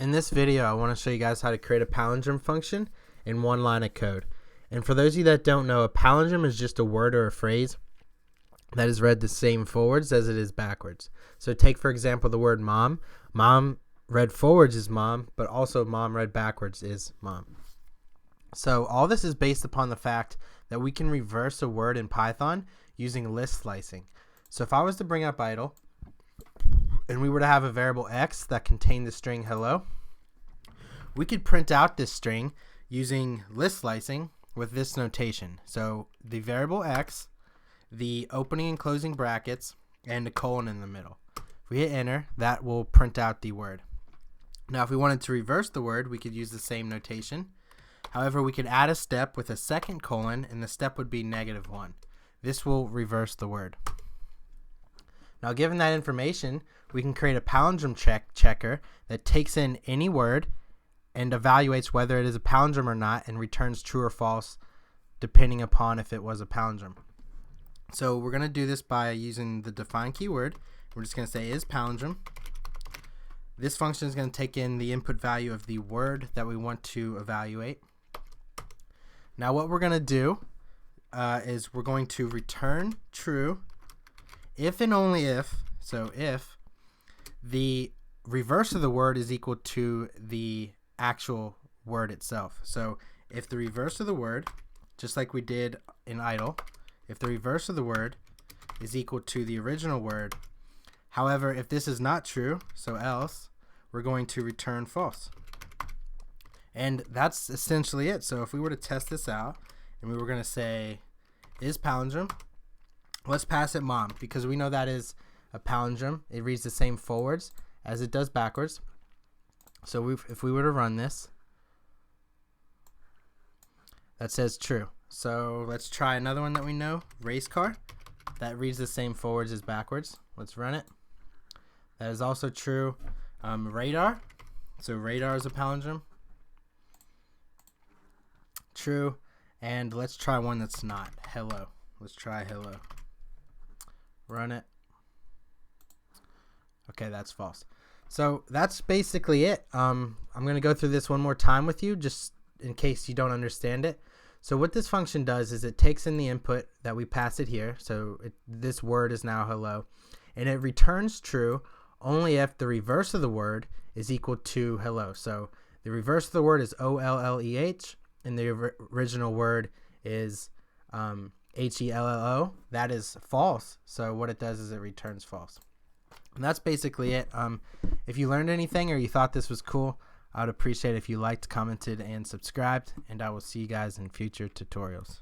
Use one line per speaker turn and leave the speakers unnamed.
in this video, I want to show you guys how to create a palindrome function in one line of code. And for those of you that don't know, a palindrome is just a word or a phrase that is read the same forwards as it is backwards. So take, for example, the word mom. Mom read forwards is mom, but also mom read backwards is mom. So all this is based upon the fact that we can reverse a word in Python using list slicing. So if I was to bring up idle, and we were to have a variable x that contained the string hello, we could print out this string using list slicing with this notation. So the variable x, the opening and closing brackets, and a colon in the middle. If we hit enter, that will print out the word. Now if we wanted to reverse the word, we could use the same notation. However, we could add a step with a second colon, and the step would be -1. This will reverse the word. Now given that information, we can create a palindrome checker that takes in any word and evaluates whether it is a palindrome or not and returns true or false depending upon if it was a palindrome. So we're going to do this by using the define keyword. We're just going to say is palindrome. This function is going to take in the input value of the word that we want to evaluate. Now what we're going to do is we're going to return true if and only if, so if the reverse of the word is equal to the actual word itself. So if the reverse of the word, just like we did in idle, if the reverse of the word is equal to the original word, however, if this is not true, so else, we're going to return false. And that's essentially it. So if we were to test this out and we were going to say is palindrome, let's pass it mom because we know that is a palindrome. It reads the same forwards as it does backwards. So if we were to run this, that says true. So let's try another one that we know, race car. That reads the same forwards as backwards. Let's run it. That is also true. Radar. So radar is a palindrome. True. And let's try one that's not. Hello. Let's try hello. Run it. Okay, that's false. So that's basically it. I'm going to go through this one more time with you just in case you don't understand it. So what this function does is it takes in the input that we pass it here. So this word is now hello. And it returns true only if the reverse of the word is equal to hello. So the reverse of the word is O-L-L-E-H and the original word is H-E-L-L-O. That is false. So what it does is it returns false. And that's basically it. If you learned anything or you thought this was cool, I would appreciate it if you liked, commented, and subscribed. And I will see you guys in future tutorials.